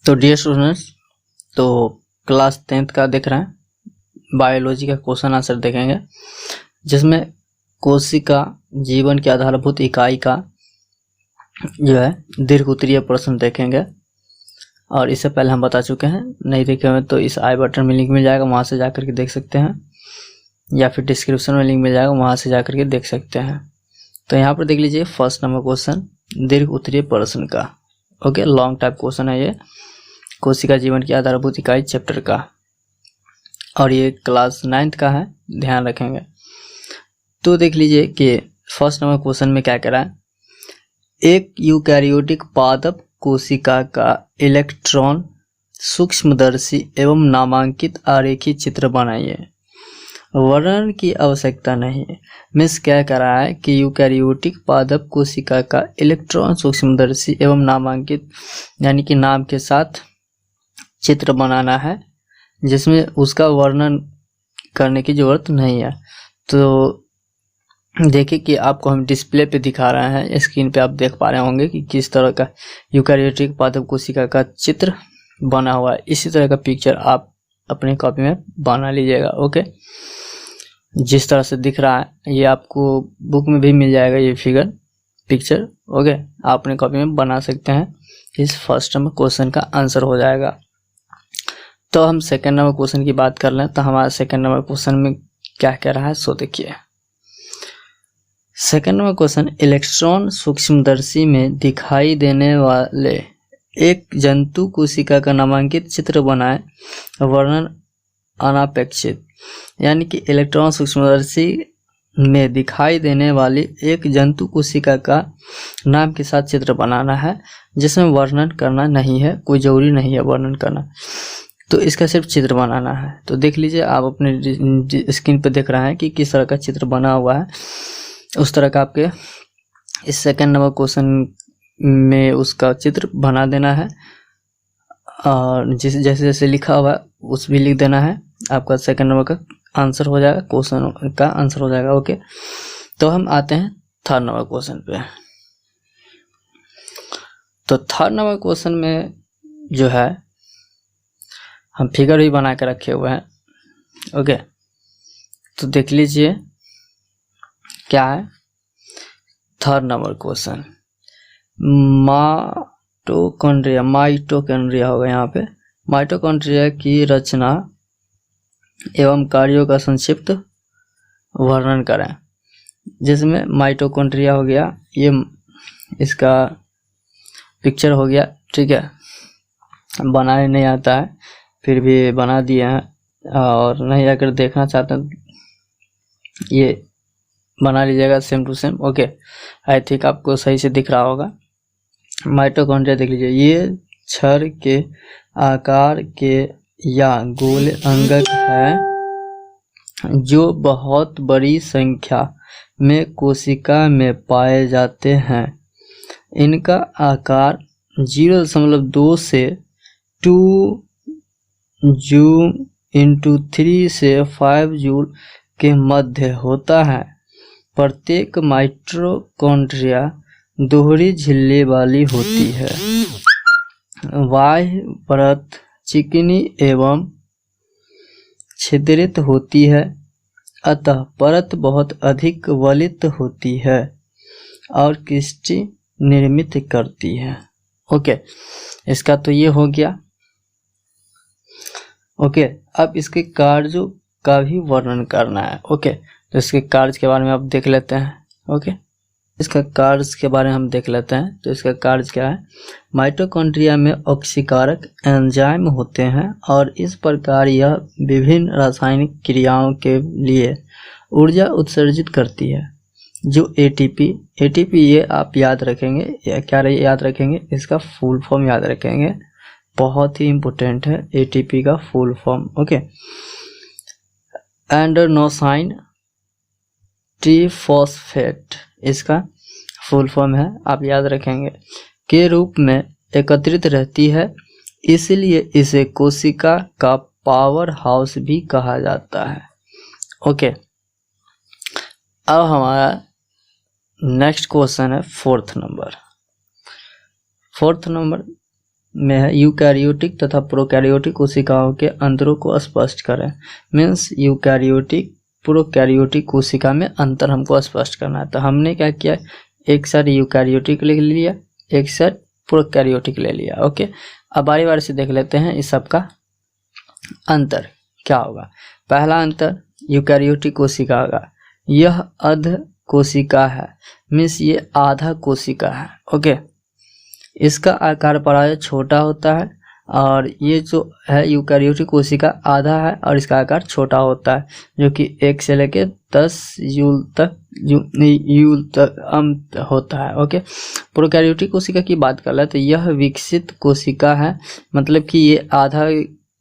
तो dear students, तो class 10th का देख रहे हैं, बायोलॉजी का क्वेश्चन आंसर देखेंगे, जिसमें कोशिका जीवन की आधारभूत इकाई का जो है दीर्घ उत्तरीय प्रश्न देखेंगे। और इससे पहले हम बता चुके हैं, नहीं देखे हुए तो इस आई बटन में लिंक मिल जाएगा, वहाँ से जाकर के देख सकते हैं, या फिर डिस्क्रिप्शन में लिंक मिल जाएगा, वहाँ से जाकर के देख सकते हैं। तो यहाँ पर देख लीजिए फर्स्ट नंबर क्वेश्चन दीर्घ उत्तरीय प्रश्न का। ओके, लॉन्ग टाइप क्वेश्चन है ये, कोशिका जीवन की आधारभूत इकाई चैप्टर का, और ये क्लास 9th का है, ध्यान रखेंगे। तो देख लीजिए कि फर्स्ट नंबर क्वेश्चन में क्या कह रहा है, एक यूकैरियोटिक पादप कोशिका का इलेक्ट्रॉन सूक्ष्मदर्शी एवं नामांकित आरेखी चित्र बनाइए। वर्णन की आवश्यकता नहीं है। मिस क्या कह रहा है कि यूकैरियोटिक पादप कोशिका का इलेक्ट्रॉन सूक्ष्मदर्शी एवं नामांकित यानी कि नाम के साथ चित्र बनाना है, जिसमें उसका वर्णन करने की जरूरत नहीं है। तो देखिए कि आपको हम डिस्प्ले पे दिखा रहे हैं, स्क्रीन पे आप देख पा रहे होंगे कि किस तरह का यूकैरियोटिक पादप कोशिका का चित्र बना हुआ है। इसी तरह का पिक्चर आप अपने कॉपी में बना लीजिएगा। ओके, जिस तरह से दिख रहा है ये आपको बुक में भी मिल जाएगा, ये फिगर पिक्चर। ओके, आप अपने कॉपी में बना सकते हैं। इस फर्स्ट नंबर क्वेश्चन का आंसर हो जाएगा। तो हम सेकंड नंबर क्वेश्चन की बात कर लें, तो हमारा सेकंड नंबर क्वेश्चन में क्या कह रहा है सो देखिए। सेकंड नंबर क्वेश्चन, इलेक्ट्रॉन सूक्ष्मदर्शी में दिखाई देने वाले एक जंतु कोशिका का नामांकित चित्र बनाए। वर्णन अनापेक्षित, यानी कि इलेक्ट्रॉन सूक्ष्मदर्शी में दिखाई देने वाली एक जंतु कोशिका का नाम के साथ चित्र बनाना है, जिसमें वर्णन करना नहीं है, कोई जरूरी नहीं है वर्णन करना, तो इसका सिर्फ चित्र बनाना है। तो देख लीजिए, आप अपने स्क्रीन पर देख रहे हैं कि किस तरह का चित्र बना हुआ है, उस तरह का आपके इस सेकंड नंबर क्वेश्चन में उसका चित्र बना देना है, और जैसे जैसे लिखा हुआ है उस भी लिख देना है। आपका सेकंड नंबर का आंसर हो जाएगा, क्वेश्चन का आंसर हो जाएगा। ओके, तो हम आते हैं थर्ड नंबर क्वेश्चन पे। तो थर्ड नंबर क्वेश्चन में जो है हम फिगर भी बना के रखे हुए हैं। ओके, तो देख लीजिए क्या है थर्ड नंबर क्वेश्चन। माइटोकॉन्ड्रिया होगा यहाँ पे। माइटोकॉन्ड्रिया की रचना एवं कार्यों का संक्षिप्त वर्णन करें। जिसमें माइटोकॉन्ड्रिया हो गया, ये इसका पिक्चर हो गया, ठीक है। बनाने नहीं आता है, फिर भी बना दिए हैं, और नहीं अगर देखना चाहते हैं ये बना लीजिएगा same to same. Okay, I think आपको सही से दिख रहा होगा। माइटोकॉन्ड्रिया देख लीजिए, ये छड़ के आकार के या गोल अंगक है, जो बहुत बड़ी संख्या में कोशिका में पाए जाते हैं। इनका आकार 0.2 से 2 जूल इंटू 3 से 5 जूल के मध्य होता है। प्रत्येक माइटोकॉन्ड्रिया दोहरी झिल्ली वाली होती है। बाह्य परत चिकनी एवं छिद्रित होती है, अतः परत बहुत अधिक वलित होती है और क्रिस्टी निर्मित करती है। ओके, इसका तो ये हो गया। ओके, अब इसके कार्यों का भी वर्णन करना है। ओके, तो इसके कार्य के बारे में आप देख लेते हैं। ओके, इसका कार्य के बारे में हम देख लेते हैं। तो इसका कार्य क्या है, माइटोकॉन्ड्रिया में ऑक्सीकारक एंजाइम होते हैं, और इस प्रकार यह विभिन्न रासायनिक क्रियाओं के लिए ऊर्जा उत्सर्जित करती है, जो एटीपी ये आप याद रखेंगे, या क्या याद रखेंगे, इसका फुल फॉर्म याद रखेंगे, बहुत ही इंपॉर्टेंट है एटीपी का फुल फॉर्म। ओके, एंडोसाइन ट्रीफॉस्फेट इसका फुल फॉर्म है, आप याद रखेंगे, के रूप में एकत्रित रहती है, इसलिए इसे कोशिका का पावर हाउस भी कहा जाता है। ओके, अब हमारा नेक्स्ट क्वेश्चन है फोर्थ नंबर। में है यूकैरियोटिक तथा प्रोकैरियोटिक कोशिकाओं के अंतरों को स्पष्ट करें। मीन्स यूकैरियोटिक प्रोकैरियोटिक कोशिका में अंतर हमको स्पष्ट करना है। तो हमने क्या किया, एक साइड यूकैरियोटिक ले लिया, एक साइड प्रोकैरियोटिक ले लिया। ओके, अब बारी बारी से देख लेते हैं इस सब का अंतर क्या होगा। पहला अंतर यूकैरियोटिक कोशिका का, यह अर्ध कोशिका है, मीन्स ये आधा कोशिका है। ओके, इसका आकार प्रायः छोटा होता है और ये जो है यूकैरियोटिक कोशिका आधा है और इसका आकार छोटा होता है, जो कि 1 से लेकर 10 यूल तक अंत होता है। ओके, प्रोकैरियोटिक कोशिका की बात कर ले तो यह विकसित कोशिका है, मतलब कि ये आधा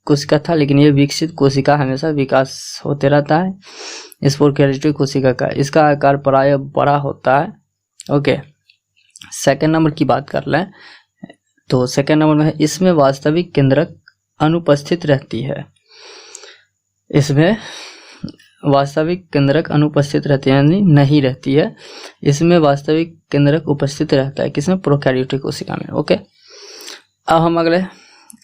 कोशिका था लेकिन ये विकसित कोशिका हमेशा विकास होते रहता है इस प्रोकैरियोटिक कोशिका का। इसका आकार प्रायः बड़ा होता है। ओके, सेकेंड नंबर की बात कर लें तो सेकेंड नंबर में है इसमें वास्तविक केंद्रक अनुपस्थित रहती है। इसमें वास्तविक केंद्रक अनुपस्थित रहती है, यानी नहीं रहती है। इसमें वास्तविक केंद्रक उपस्थित रहता है, किसमें, प्रोकैरियोटिक कोशिका में। ओके, अब हम अगले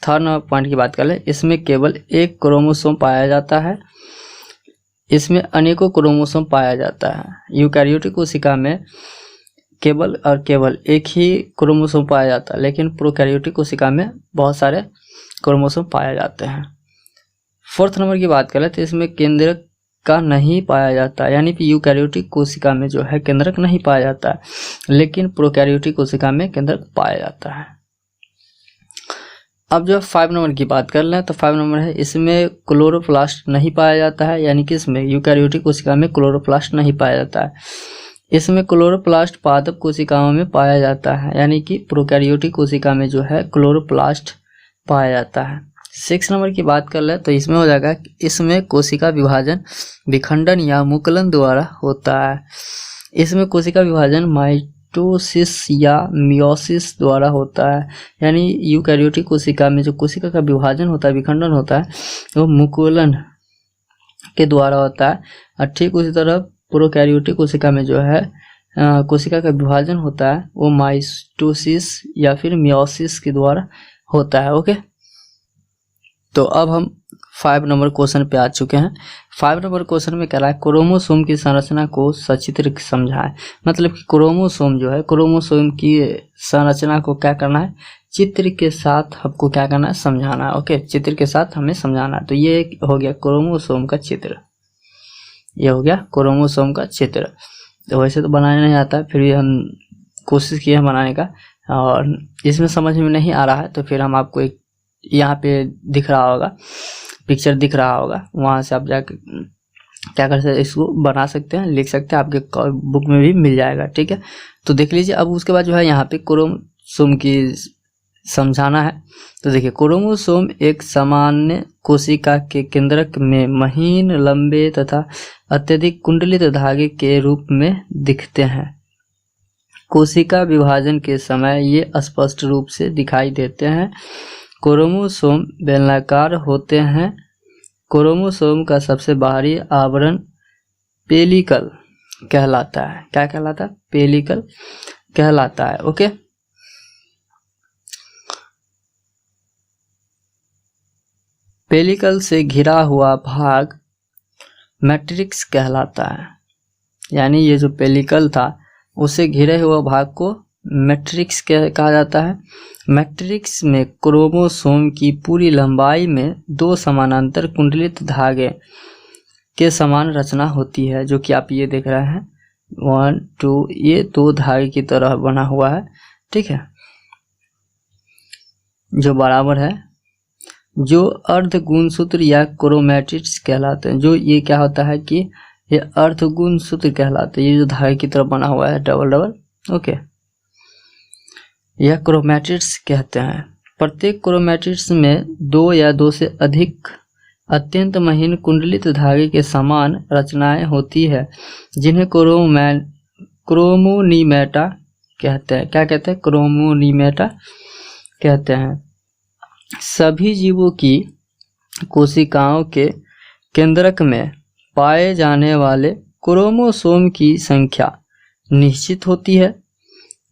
थर्ड नंबर पॉइंट की बात कर लें। इसमें केवल एक क्रोमोसोम पाया जाता है, इसमें अनेकों क्रोमोसोम पाया जाता है। यूकैरियोटिक कोशिका में केवल और केवल एक ही क्रोमोसोम पाया जाता है, लेकिन प्रोकैरियोटिक कोशिका में बहुत सारे क्रोमोसोम पाए जाते हैं। फोर्थ नंबर की बात करें तो इसमें केंद्रक का नहीं पाया जाता, यानी कि यूकैरियोटिक कोशिका में जो है केंद्रक नहीं पाया जाता है, लेकिन प्रोकैरियोटिक कोशिका में केंद्रक पाया जाता है। अब जो 5 नंबर की बात कर लें तो 5 नंबर है इसमें क्लोरोप्लास्ट नहीं पाया जाता है, यानी कि इसमें यूकैरियोटिक कोशिका में क्लोरोप्लास्ट नहीं पाया जाता है। इसमें क्लोरोप्लास्ट पादप कोशिकाओं में पाया जाता है, यानी कि प्रोकैरियोटिक कोशिका में जो है क्लोरोप्लास्ट पाया जाता है। 6 नंबर की बात कर ले तो इसमें हो जाएगा इसमें कोशिका विभाजन विखंडन या मुकुलन द्वारा होता है। इसमें कोशिका विभाजन माइटोसिस या मियोसिस द्वारा होता है, यानी यूकैरियोटिक कोशिका में जो कोशिका का विभाजन होता है, विखंडन होता है, वो मुकुलन के द्वारा होता है। और ठीक उसी तरह प्रोकैरियोटिक कोशिका में जो है कोशिका का विभाजन होता है वो माइटोसिस या फिर मियोसिस के द्वारा होता है। ओके, तो अब हम 5 नंबर क्वेश्चन पे आ चुके हैं। 5 नंबर क्वेश्चन में कह रहा है क्रोमोसोम की संरचना को सचित्र समझाएं। मतलब कि क्रोमोसोम जो है, क्रोमोसोम की संरचना को क्या करना है, चित्र के साथ हमको क्या करना है, समझाना है। ओके, चित्र के साथ हमें समझाना है। तो ये हो गया क्रोमोसोम का चित्र, ये हो गया क्रोमोसोम का चित्र। तो वैसे तो बनाने नहीं आता, फिर भी हम कोशिश किए हैं बनाने का, और इसमें समझ में नहीं आ रहा है तो फिर हम आपको एक यहाँ पे दिख रहा होगा, पिक्चर दिख रहा होगा, वहाँ से आप जाकर क्या कर सकते हैं, इसको बना सकते हैं, लिख सकते हैं, आपके बुक में भी मिल जाएगा। ठीक है, तो देख लीजिए। अब उसके बाद जो है यहाँ पे क्रोमोसोम की समझाना है। तो देखिए, क्रोमोसोम एक सामान्य कोशिका के केंद्रक में महीन, लंबे तथा अत्यधिक कुंडलित धागे के रूप में दिखते हैं। कोशिका विभाजन के समय ये स्पष्ट रूप से दिखाई देते हैं। क्रोमोसोम बेलनाकार होते हैं। क्रोमोसोम का सबसे बाहरी आवरण पेलिकल कहलाता है। क्या कहलाता है? पेलिकल कहलाता है। ओके, पेलिकल से घिरा हुआ भाग मैट्रिक्स कहलाता है। यानी ये जो पेलिकल था उसे घिरे हुए भाग को मैट्रिक्स कहा जाता है। मैट्रिक्स में क्रोमोसोम की पूरी लंबाई में 2 समानांतर कुंडलित धागे के समान रचना होती है, जो कि आप ये देख रहे हैं 1 2, ये 2 धागे की तरह बना हुआ है। ठीक है, जो बराबर है, जो अर्ध गुणसूत्र या क्रोमैटिड्स कहलाते हैं। जो ये क्या होता है कि ये अर्ध गुणसूत्र कहलाते हैं, ये जो धागे की तरह बना हुआ है डबल डबल। ओके, यह क्रोमैटिड्स कहते हैं। प्रत्येक क्रोमैटिड्स में 2 या 2 से अधिक अत्यंत महीन कुंडलित धागे के समान रचनाएं होती है, जिन्हें क्रोमोनीमेटा कहते हैं। क्या कहते हैं? क्रोमोनीमेटा कहते हैं। सभी जीवों की कोशिकाओं के केंद्रक में पाए जाने वाले क्रोमोसोम की संख्या निश्चित होती है,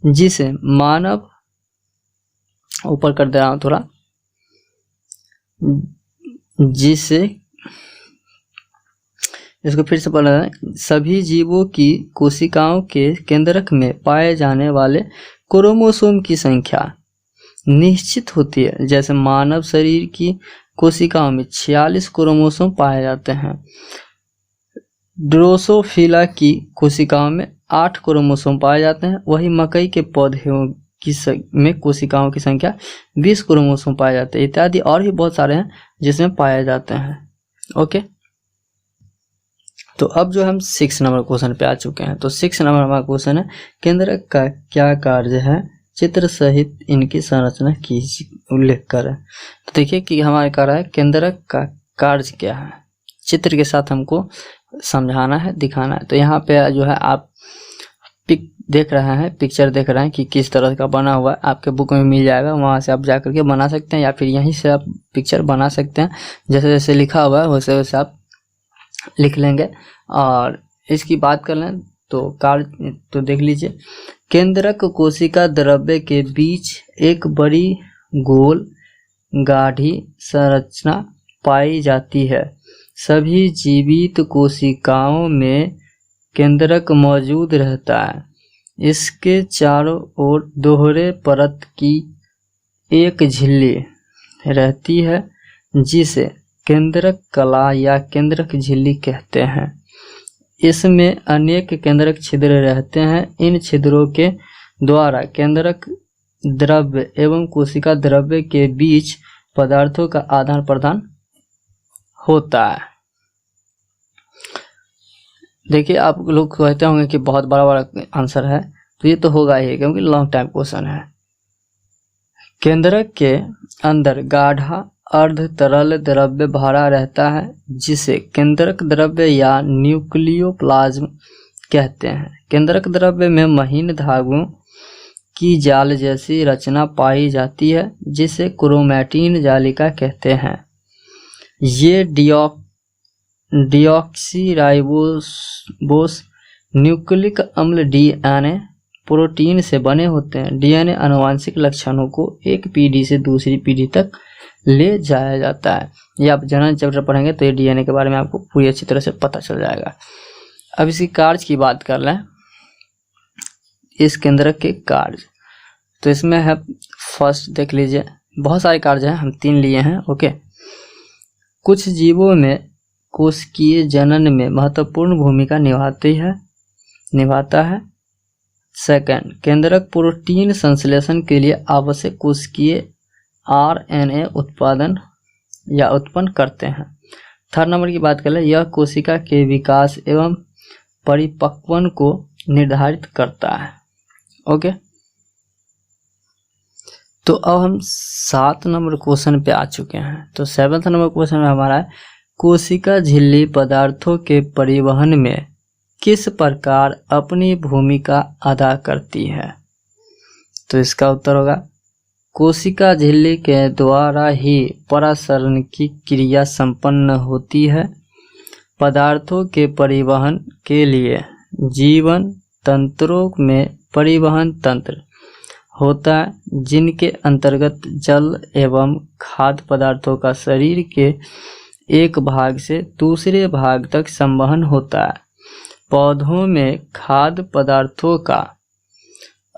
जिसे मानव ऊपर कर दे रहा हूँ थोड़ा, जिससे इसको फिर से पढ़ना है। सभी जीवों की कोशिकाओं के केंद्रक में पाए जाने वाले क्रोमोसोम की संख्या निश्चित होती है। जैसे मानव शरीर की कोशिकाओं में 46 क्रोमोसोम पाए जाते हैं। ड्रोसोफिला की कोशिकाओं में 8 क्रोमोसोम पाए जाते हैं। वही मकई के पौधों में कोशिकाओं की संख्या 20 क्रोमोसोम पाए जाते हैं। इत्यादि और भी बहुत सारे हैं जिसमें पाए जाते हैं। ओके, तो अब जो हम 6 नंबर क्वेश्चन पे आ चुके हैं। तो 6 नंबर हमारा क्वेश्चन है, केंद्रक का क्या कार्य है, चित्र सहित इनकी संरचना की उल्लेख करें। तो देखिए कि हमारे कह रहा है केंद्रक का कार्य क्या है, चित्र के साथ हमको समझाना है, दिखाना है। तो यहाँ पे जो है आप पिक्चर देख रहे हैं कि किस तरह का बना हुआ है। आपके बुक में मिल जाएगा, वहाँ से आप जा करके बना सकते हैं, या फिर यहीं से आप पिक्चर बना सकते हैं। जैसे जैसे लिखा हुआ है वैसे वैसे आप लिख लेंगे। और इसकी बात कर लें तो कार्य, तो देख लीजिए, केंद्रक कोशिका द्रव्य के बीच एक बड़ी गोल गाढ़ी संरचना पाई जाती है। सभी जीवित कोशिकाओं में केंद्रक मौजूद रहता है। इसके चारों ओर दोहरे परत की एक झिल्ली रहती है जिसे केंद्रक कला या केंद्रक झिल्ली कहते हैं। इसमें अनेक केंद्रक छिद्र रहते हैं। इन छिद्रों के द्वारा केंद्रक द्रव्य एवं कोशिका द्रव्य के बीच पदार्थों का आदान प्रदान होता है। देखिए, आप लोग कहते होंगे कि बहुत बड़ा बड़ा आंसर है, तो ये तो होगा ही क्योंकि लॉन्ग टाइम क्वेश्चन है। केंद्रक के अंदर गाढ़ा अर्ध तरल द्रव्य भरा रहता है जिसे केंद्रक द्रव्य या न्यूक्लियोप्लाज्म कहते हैं। केंद्रक द्रव्य में महीन धागों की जाल जैसी रचना पाई जाती है जिसे क्रोमैटिन जालिका कहते हैं। ये डिऑक्सीराइबोस न्यूक्लिक अम्ल डीएनए प्रोटीन से बने होते हैं। डीएनए आनुवंशिक लक्षणों को एक पीढ़ी से दूसरी पीढ़ी तक ले जाया जाता है। ये आप जनरल चैप्टर पढ़ेंगे तो ये डीएनए के बारे में आपको पूरी अच्छी तरह से पता चल जाएगा। अब इसकी कार्य की बात कर लें, इस केंद्रक के कार्य, तो इसमें है फर्स्ट देख लीजिए, बहुत सारे कार्य हैं, हम 3 लिए हैं। ओके, कुछ जीवों में कोशिकीय जनन में महत्वपूर्ण भूमिका निभाता है। सेकंड, केंद्रक प्रोटीन संश्लेषण के लिए आवश्यक कोशिकीय आरएनए उत्पन्न करते हैं। थर्ड नंबर की बात करें, यह कोशिका के विकास एवं परिपक्वन को निर्धारित करता है। ओके, तो अब हम 7 नंबर क्वेश्चन पे आ चुके हैं। तो 7th नंबर क्वेश्चन में हमारा है, कोशिका झिल्ली पदार्थों के परिवहन में किस प्रकार अपनी भूमिका अदा करती है। तो इसका उत्तर होगा, कोशिका झिल्ली के द्वारा ही परासरण की क्रिया संपन्न होती है। पदार्थों के परिवहन के लिए जीवन तंत्रों में परिवहन तंत्र होता है जिनके अंतर्गत जल एवं खाद्य पदार्थों का शरीर के एक भाग से दूसरे भाग तक संवहन होता है। पौधों में खाद्य पदार्थों का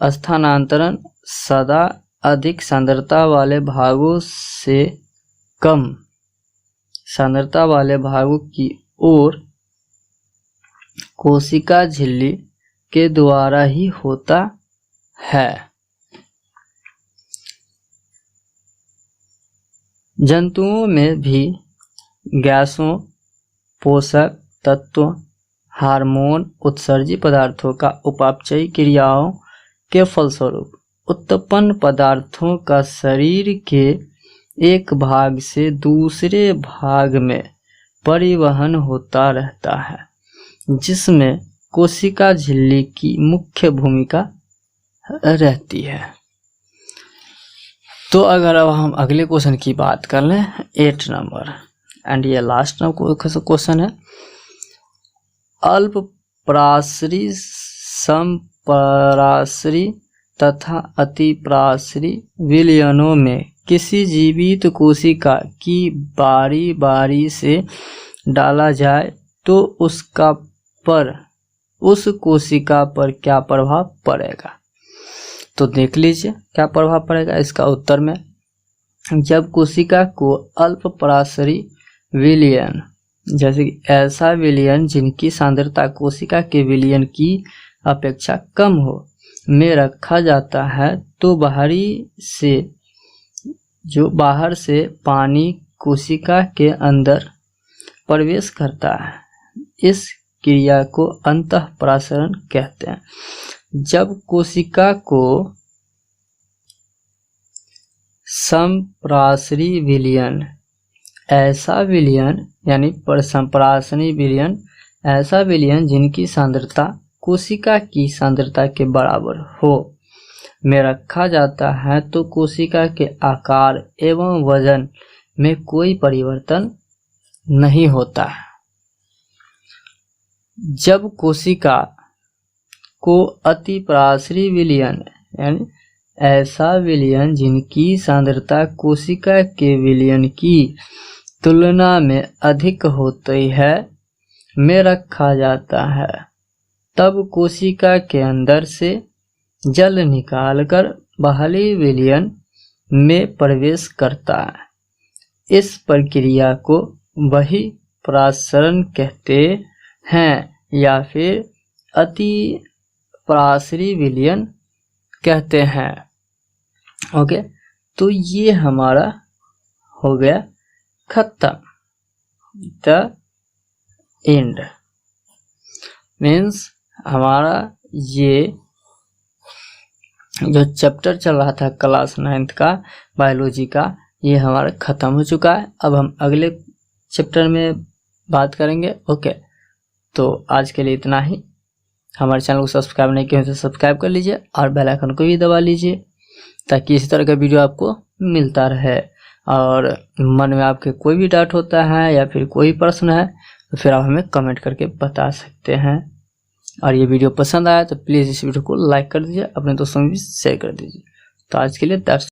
स्थानांतरण सदा अधिक सांद्रता वाले भागों से कम सांद्रता वाले भागों की ओर कोशिका झिल्ली के द्वारा ही होता है। जंतुओं में भी गैसों, पोषक तत्वों, हार्मोन उत्सर्जी पदार्थों का उपापचयी क्रियाओं के फलस्वरूप उत्पन्न पदार्थों का शरीर के एक भाग से दूसरे भाग में परिवहन होता रहता है, जिसमें कोशिका झिल्ली की मुख्य भूमिका रहती है। तो अगर अब हम अगले क्वेश्चन की बात कर लें, 8 नंबर, एंड ये लास्ट क्वेश्चन है, अल्प पराश्री समपराश्री तथा अतिप्रासरी विलयनों में किसी जीवित कोशिका की बारी बारी से डाला जाए तो उस कोशिका पर क्या प्रभाव पड़ेगा। तो देख लीजिए क्या प्रभाव पड़ेगा इसका उत्तर में। जब कोशिका को अल्पप्रासरी विलयन, जैसे कि ऐसा विलयन जिनकी सांद्रता कोशिका के विलयन की अपेक्षा कम हो, में रखा जाता है तो बाहर से पानी कोशिका के अंदर प्रवेश करता है। इस क्रिया को अंतःप्रासरण कहते हैं। जब कोशिका को समप्रासरी विलयन, ऐसा विलयन यानी समप्रासरी विलयन, ऐसा विलयन जिनकी सांद्रता कोशिका की सांद्रता के बराबर हो, में रखा जाता है तो कोशिका के आकार एवं वजन में कोई परिवर्तन नहीं होता है। जब कोशिका को अतिप्रासरी विलयन यानी ऐसा विलयन जिनकी सांद्रता कोशिका के विलयन की तुलना में अधिक होती है, में रखा जाता है, तब कोशिका के अंदर से जल निकालकर बाहरी विलयन में प्रवेश करता है। इस प्रक्रिया को बहिःप्रासरण कहते हैं या फिर अतिप्रासरी विलयन कहते हैं। ओके, तो ये हमारा हो गया खत्म, द एंड। मीन्स हमारा ये जो चैप्टर चल रहा था क्लास 9th का बायोलॉजी का, ये हमारा ख़त्म हो चुका है। अब हम अगले चैप्टर में बात करेंगे। ओके, तो आज के लिए इतना ही। हमारे चैनल को सब्सक्राइब नहीं किया तो सब्सक्राइब कर लीजिए और बेल आइकन को भी दबा लीजिए ताकि इसी तरह का वीडियो आपको मिलता रहे। और मन में आपके कोई भी डाउट होता है या फिर कोई प्रश्न है तो फिर आप हमें कमेंट करके बता सकते हैं। और ये वीडियो पसंद आया तो प्लीज़ इस वीडियो को लाइक कर दीजिए, अपने दोस्तों में भी शेयर कर दीजिए। तो आज के लिए दैट्स